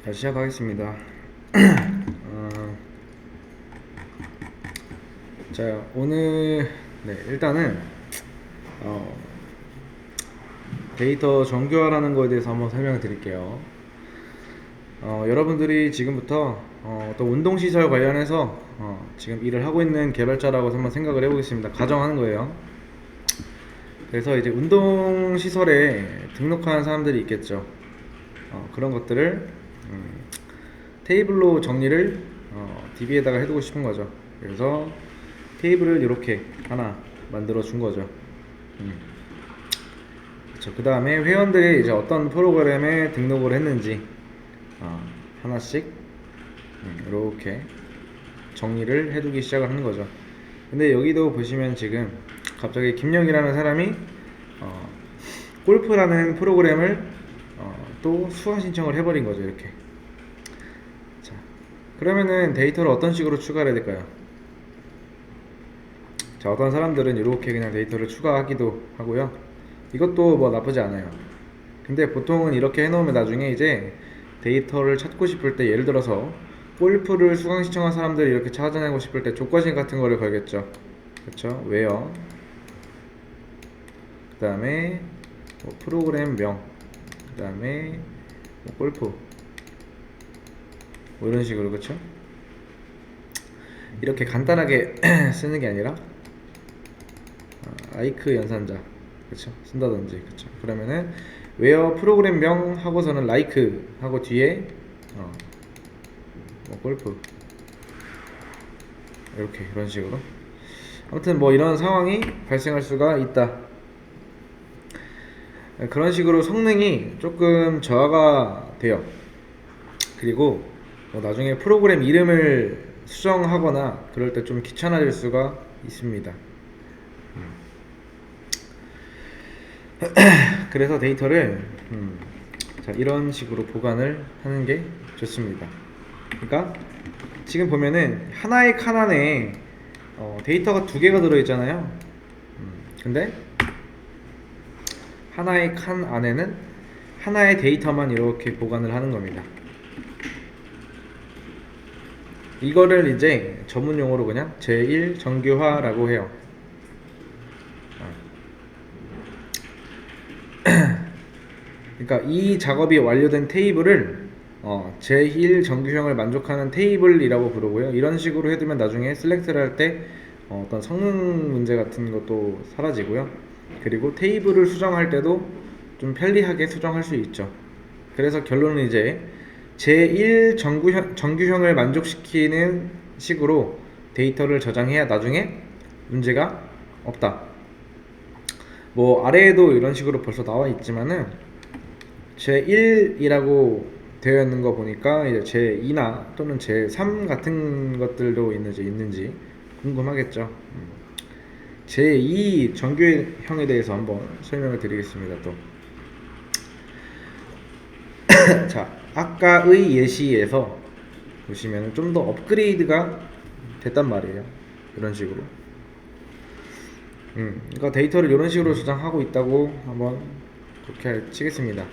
자, 시작하겠습니다. 어, 자, 오늘 일단은 어, 데이터 정교화라는 거에 대해서 한번 설명을 드릴게요. 여러분들이 지금부터 또 운동시설 관련해서 지금 일을 하고 있는 개발자라고 한번 생각을 해보겠습니다. 가정하는 거예요. 그래서 이제 운동시설에 등록하는 사람들이 있겠죠. 그런 것들을 테이블로 정리를 DB에다가 해두고 싶은 거죠. 그래서 테이블을 이렇게 하나 만들어 준 거죠. 그 다음에 회원들이 이제 어떤 프로그램에 등록을 했는지 하나씩 이렇게 정리를 해두기 시작을 하는 거죠. 근데 여기도 보시면 지금 갑자기 김영이라는 사람이 골프라는 프로그램을 또 수강 신청을 해버린 거죠. 이렇게. 자, 그러면은 데이터를 어떤 식으로 추가를 해야 될까요? 자, 어떤 사람들은 이렇게 그냥 데이터를 추가하기도 하고요. 이것도 뭐 나쁘지 않아요. 근데 보통은 이렇게 해놓으면 나중에 이제 데이터를 찾고 싶을 때, 예를 들어서 골프를 수강 신청한 사람들이 이렇게 찾아내고 싶을 때 조건식 같은 거를 걸겠죠. 그렇죠? where 그 다음에 뭐 프로그램명, 그 다음에 뭐 골프, 뭐 이런 식으로. 그렇죠? 이렇게 간단하게 쓰는 게 아니라 아이크 연산자, 그렇죠? 쓴다든지. 그렇죠? 그러면은 where 프로그램명 하고서는 like 하고 뒤에 뭐 골프, 이렇게 이런 식으로. 아무튼 뭐 이런 상황이 발생할 수가 있다. 그런 식으로 성능이 조금 저하가 돼요. 그리고 뭐 나중에 프로그램 이름을 수정하거나 그럴 때 좀 귀찮아질 수가 있습니다. 그래서 데이터를 자, 이런 식으로 보관을 하는 게 좋습니다. 그러니까 지금 보면은 하나의 칸 안에 데이터가 두 개가 들어있잖아요. 근데 하나의 칸 안에는 하나의 데이터만 이렇게 보관을 하는 겁니다. 이거를 이제 전문 용어로 그냥 제1 정규화라고 해요. 그러니까 이 작업이 완료된 테이블을 제1 정규형을 만족하는 테이블이라고 부르고요. 이런 식으로 해두면 나중에 셀렉트를 할 때 어떤 성능 문제 같은 것도 사라지고요. 그리고 테이블을 수정할 때도 좀 편리하게 수정할 수 있죠. 그래서 결론은 이제 제1 정규형을 만족시키는 식으로 데이터를 저장해야 나중에 문제가 없다. 뭐 아래에도 이런 식으로 벌써 나와 있지만은 제1이라고 되어 있는 거 보니까 이제 제2나 또는 제3 같은 것들도 있는지 궁금하겠죠. 제2 정규형에 대해서 한번 설명을 드리겠습니다. 또 자, 아까의 예시에서 보시면 좀 더 업그레이드가 됐단 말이에요. 이런 식으로. 그러니까 데이터를 이런 식으로 저장하고 있다고 한번 그렇게 치겠습니다.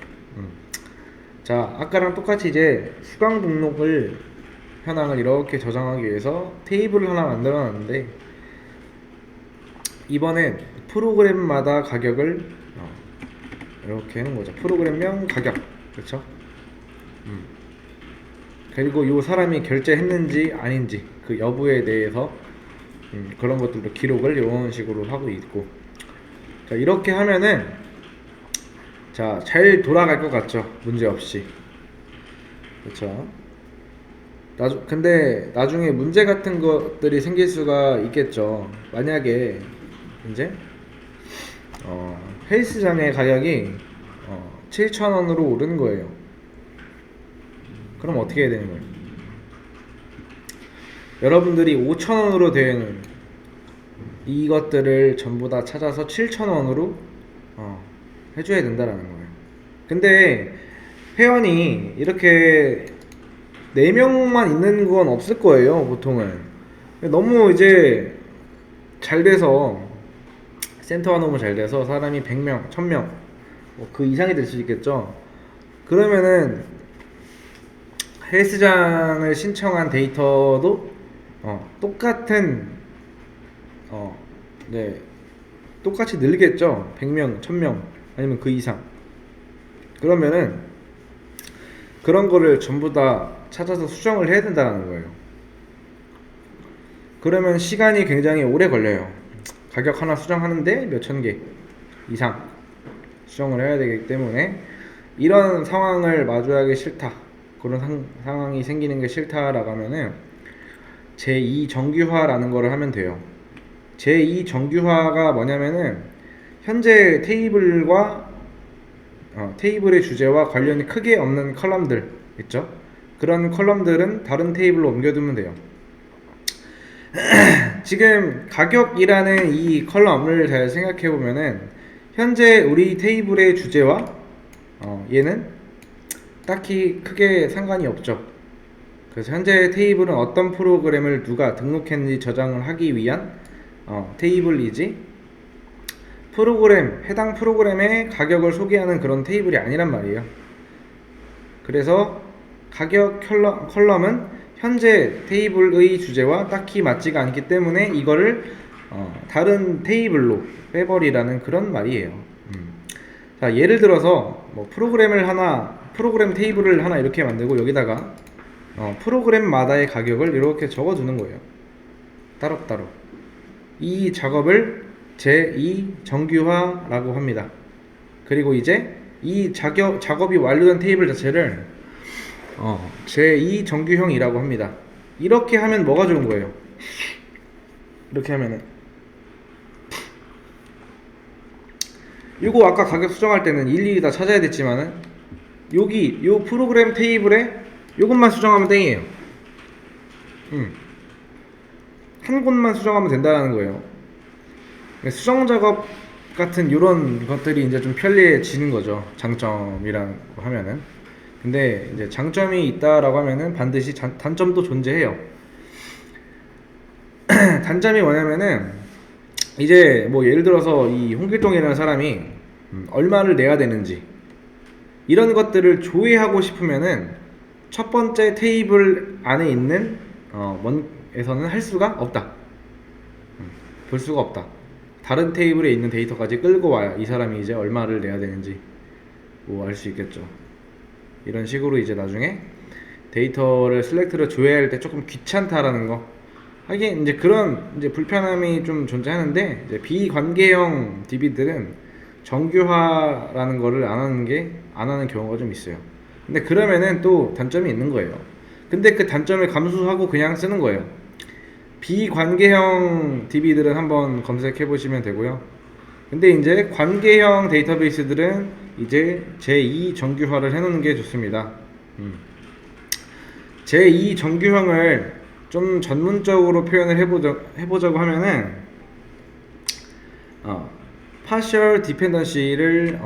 자, 아까랑 똑같이 이제 수강 목록을 현황을 이렇게 저장하기 위해서 테이블을 하나 만들어 놨는데, 이번엔 프로그램마다 가격을 이렇게 해놓은 거죠. 프로그램명 가격. 그렇죠? 그리고 이 사람이 결제했는지 아닌지 그 여부에 대해서 그런 것들도 기록을 이런 식으로 하고 있고. 자, 이렇게 하면은 자, 잘 돌아갈 것 같죠? 문제 없이. 그렇죠? 근데 나중에 문제 같은 것들이 생길 수가 있겠죠. 만약에 이제 헬스장의 가격이 7,000원으로 오르는 거예요. 그럼 어떻게 해야 되는 거예요? 여러분들이 5,000원으로 된 이것들을 전부 다 찾아서 7,000원으로 해줘야 된다라는 거예요. 근데 회원이 이렇게 4명만 있는 건 없을 거예요, 보통은. 너무 이제 잘 돼서, 센터가 너무 잘 돼서 사람이 100명, 1000명 뭐 그 이상이 될 수 있겠죠. 그러면은 헬스장을 신청한 데이터도 똑같은 네, 똑같이 늘겠죠. 100명, 1000명 아니면 그 이상. 그러면은 그런 거를 전부 다 찾아서 수정을 해야 된다는 거예요. 그러면 시간이 굉장히 오래 걸려요. 가격 하나 수정하는데 몇천 개 이상 수정을 해야 되기 때문에 이런 상황을 마주하기 싫다. 그런 상황이 생기는 게 싫다라고 하면은 제2 정규화라는 거를 하면 돼요. 제2 정규화가 뭐냐면은 현재 테이블과 테이블의 주제와 관련이 크게 없는 컬럼들 있죠? 그런 컬럼들은 다른 테이블로 옮겨두면 돼요. 지금 가격이라는 이 컬럼을 잘 생각해 보면은 현재 우리 테이블의 주제와 얘는 딱히 크게 상관이 없죠. 그래서 현재 테이블은 어떤 프로그램을 누가 등록했는지 저장을 하기 위한 테이블이지 해당 프로그램의 가격을 소개하는 그런 테이블이 아니란 말이에요. 그래서 가격 컬럼은 현재 테이블의 주제와 딱히 맞지가 않기 때문에 이거를 다른 테이블로 빼버리라는 그런 말이에요. 자, 예를 들어서 뭐 프로그램 테이블을 하나 이렇게 만들고 여기다가 프로그램마다의 가격을 이렇게 적어두는 거예요. 따로따로. 이 작업을 제2 정규화라고 합니다. 그리고 이제 이 작업이 완료된 테이블 자체를 제2 정규형이라고 합니다. 이렇게 하면 뭐가 좋은 거예요? 이렇게 하면은 이거 아까 가격 수정할 때는 일일이 다 찾아야 됐지만은 여기 요 프로그램 테이블에 요것만 수정하면 땡이에요. 한 곳만 수정하면 된다는 거예요. 수정 작업 같은 이런 것들이 이제 좀 편리해지는 거죠. 장점이라고 하면은. 근데 이제 장점이 있다라고 하면은 반드시 단점도 존재해요. 단점이 뭐냐면은 이제 뭐 예를 들어서 이 홍길동이라는 사람이 얼마를 내야 되는지 이런 것들을 조회하고 싶으면은 첫 번째 테이블 안에 있는 원에서는 할 수가 없다. 볼 수가 없다. 다른 테이블에 있는 데이터까지 끌고 와야 이 사람이 이제 얼마를 내야 되는지 뭐 알 수 있겠죠. 이런 식으로 이제 나중에 데이터를 셀렉트를 조회할 때 조금 귀찮다라는 거. 하긴 이제 그런 이제 불편함이 좀 존재하는데 이제 비관계형 DB들은 정규화라는 거를 안 하는 경우가 좀 있어요. 근데 그러면은 또 단점이 있는 거예요. 근데 그 단점을 감수하고 그냥 쓰는 거예요. 비관계형 DB들은 한번 검색해 보시면 되고요. 근데 이제 관계형 데이터베이스들은 이제 제2 정규화를 해놓는 게 좋습니다. 제2 정규형을 좀 전문적으로 표현을 해보자고 하면은 partial dependency를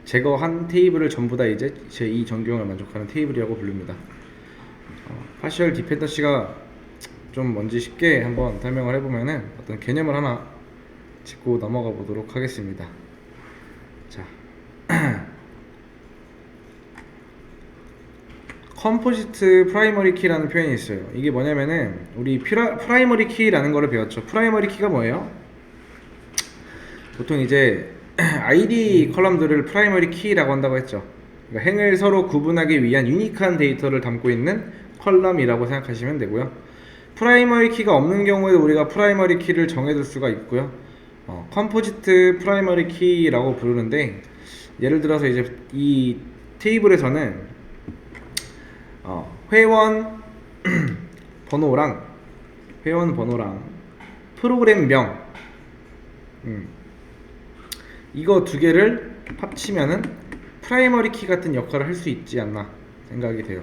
제거한 테이블을 전부 다 이제 제2 정규형을 만족하는 테이블이라고 부릅니다. partial dependency가 좀 뭔지 쉽게 한번 설명을 해보면은 어떤 개념을 하나 짚고 넘어가 보도록 하겠습니다. 자, 컴포지트 프라이머리 키라는 표현이 있어요. 이게 뭐냐면은 우리 프라이머리 키라는 거를 배웠죠. 프라이머리 키가 뭐예요? 보통 이제 ID 컬럼들을 프라이머리 키라고 한다고 했죠. 그러니까 행을 서로 구분하기 위한 유니크한 데이터를 담고 있는 컬럼이라고 생각하시면 되고요. 프라이머리 키가 없는 경우에도 우리가 프라이머리 키를 정해둘 수가 있고요. 컴포지트 프라이머리 키라고 부르는데 예를 들어서 이제 이 테이블에서는 회원 번호랑 프로그램명 이거 두 개를 합치면은 프라이머리 키 같은 역할을 할 수 있지 않나 생각이 돼요.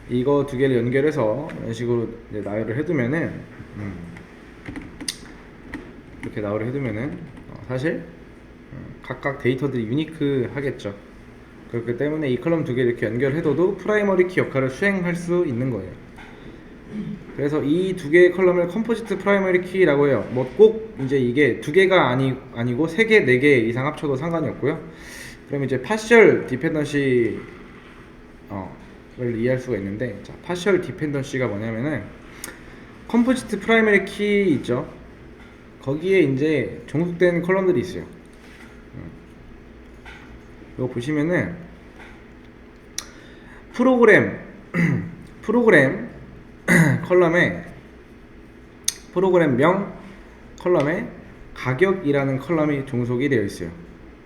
이거 두 개를 연결해서 이런 식으로 이제 나열을 해두면은 이렇게 나열을 해두면은 사실 각각 데이터들이 유니크하겠죠. 그렇기 때문에 이 컬럼 두 개 이렇게 연결해둬도 프라이머리 키 역할을 수행할 수 있는 거예요. 그래서 이 두 개의 컬럼을 컴포지트 프라이머리 키라고 해요. 뭐 꼭 이제 이게 두 개가 아니고 세 개, 네 개 이상 합쳐도 상관이 없고요. 그럼 이제 파셜 디펜던시 이해할 수가 있는데, 자, 파셜 디펜던시가 뭐냐면은 컴포지트 프라이머리 키 있죠. 거기에 이제 종속된 컬럼들이 있어요. 이거 보시면은 프로그램 프로그램 컬럼에 프로그램명 컬럼에 가격이라는 컬럼이 종속이 되어 있어요.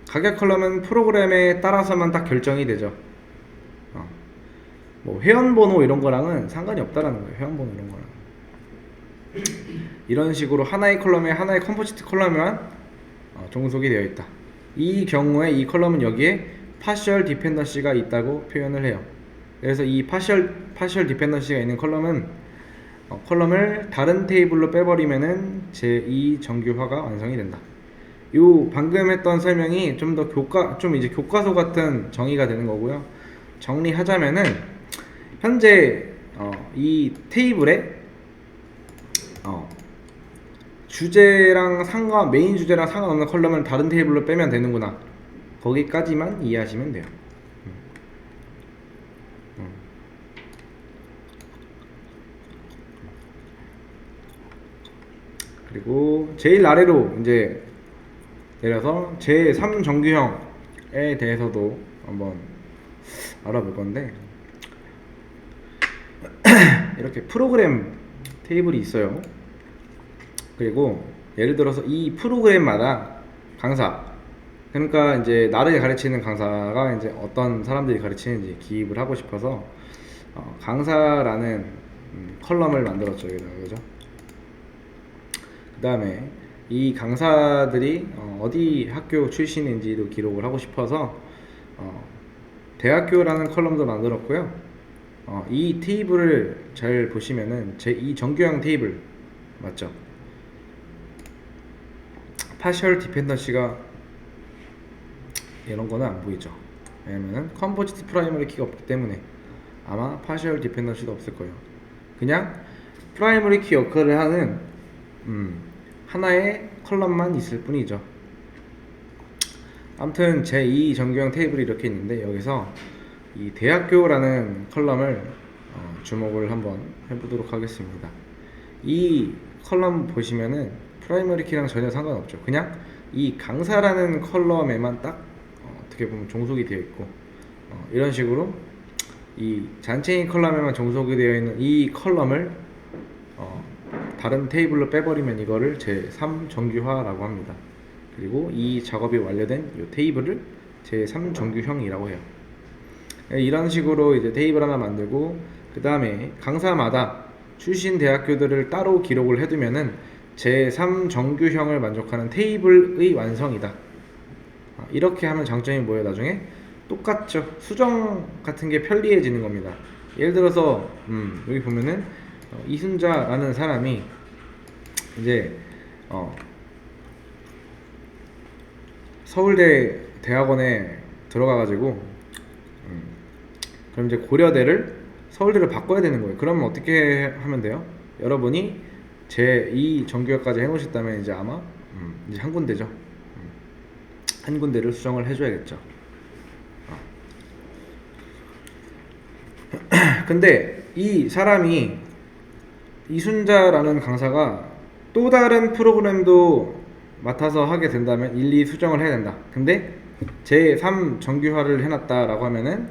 가격 컬럼은 프로그램에 따라서만 딱 결정이 되죠. 뭐 회원번호 이런 거랑은 상관이 없다라는 거예요. 회원번호 이런 거랑. 이런 식으로 하나의 컬럼에 하나의 컴포지트 컬럼에만 종속이 되어 있다. 이 경우에 이 컬럼은 여기에 파셜 디펜던시가 있다고 표현을 해요. 그래서 이 파셜 디펜던시가 있는 컬럼은 컬럼을 다른 테이블로 빼버리면은 제2 정규화가 완성이 된다. 요 방금 했던 설명이 좀 더 이제 교과서 같은 정의가 되는 거고요. 정리하자면은 현재 이 테이블에 메인 주제랑 상관없는 컬럼을 다른 테이블로 빼면 되는구나. 거기까지만 이해하시면 돼요. 그리고 제일 아래로 이제 내려서 제3 정규형에 대해서도 한번 알아볼 건데, 이렇게 프로그램 테이블이 있어요. 그리고 예를 들어서 이 프로그램마다 강사, 그러니까 이제 나를 가르치는 강사가 이제 어떤 사람들이 가르치는지 기입을 하고 싶어서 강사라는 컬럼을 만들었죠. 여기다가, 그죠? 그 다음에 이 강사들이 어디 학교 출신인지도 기록을 하고 싶어서 대학교라는 컬럼도 만들었고요. 이 테이블을 잘 보시면은 제2 정규형 테이블 맞죠? 파셜 디펜던시가 이런 거는 안 보이죠. 왜냐면은 컴포지트 프라이머리 키가 없기 때문에 아마 파셜 디펜던시도 없을 거예요. 그냥 프라이머리 키 역할을 하는 하나의 컬럼만 있을 뿐이죠. 아무튼 제2 정규형 테이블이 이렇게 있는데, 여기서 이 대학교라는 컬럼을 주목을 한번 해보도록 하겠습니다. 이 컬럼 보시면은 프라이머리 키랑 전혀 상관없죠. 그냥 이 강사라는 컬럼에만 딱 어떻게 보면 종속이 되어 있고, 이런 식으로 이 잔챙이 컬럼에만 종속이 되어 있는 이 컬럼을 다른 테이블로 빼버리면 이거를 제3 정규화라고 합니다. 그리고 이 작업이 완료된 이 테이블을 제3 정규형이라고 해요. 이런 식으로 이제 테이블 하나 만들고, 그 다음에 강사마다 출신 대학교들을 따로 기록을 해두면은 제3 정규형을 만족하는 테이블의 완성이다. 이렇게 하면 장점이 뭐예요? 나중에 똑같죠. 수정 같은 게 편리해지는 겁니다. 예를 들어서 여기 보면은 이순자라는 사람이 이제 서울대 대학원에 들어가가지고 그럼 이제 고려대를 서울대로 바꿔야 되는 거예요. 그러면 어떻게 하면 돼요? 여러분이 제2 정규형까지 해놓으셨다면 이제 아마 이제 한 군데죠. 한 군데를 수정을 해줘야겠죠. 근데 이 사람이 이순자라는 강사가 또 다른 프로그램도 맡아서 하게 된다면 일일이 수정을 해야 된다. 근데 제3 정규화를 해놨다라고 하면은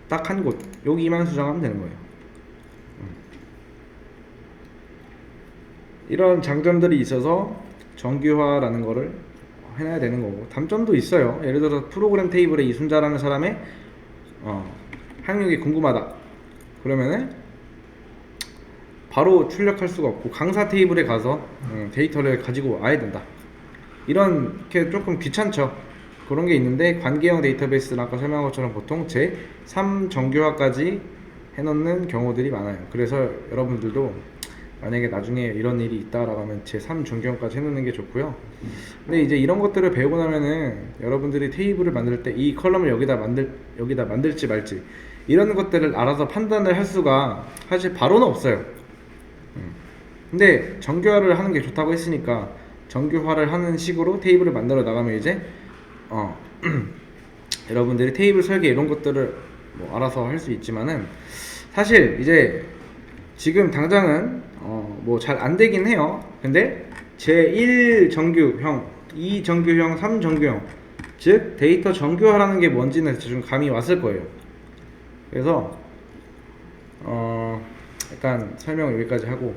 딱 한 곳, 여기만 수정하면 되는 거예요. 이런 장점들이 있어서 정규화라는 거를 해놔야 되는 거고, 단점도 있어요. 예를 들어서 프로그램 테이블에 이순자라는 사람의 학력이 궁금하다. 그러면은 바로 출력할 수가 없고 강사 테이블에 가서 데이터를 가지고 와야 된다. 이렇게 조금 귀찮죠. 그런 게 있는데, 관계형 데이터베이스는 아까 설명한 것처럼 보통 제3 정규화까지 해놓는 경우들이 많아요. 그래서 여러분들도 만약에 나중에 이런 일이 있다라고 하면 제3 정규화까지 해놓는 게 좋고요. 근데 이제 이런 것들을 배우고 나면은 여러분들이 테이블을 만들 때 이 컬럼을 여기다 만들지 말지 이런 것들을 알아서 판단을 할 수가 사실 바로는 없어요. 근데 정규화를 하는 게 좋다고 했으니까 정규화를 하는 식으로 테이블을 만들어 나가면 이제 여러분들이 테이블 설계 이런 것들을 뭐 알아서 할 수 있지만은 사실 이제 지금 당장은 뭐 잘 안 되긴 해요. 근데 제1 정규형, 2 정규형, 3 정규형, 즉 데이터 정규화라는 게 뭔지는 좀 감이 왔을 거예요. 그래서 일단 설명 여기까지 하고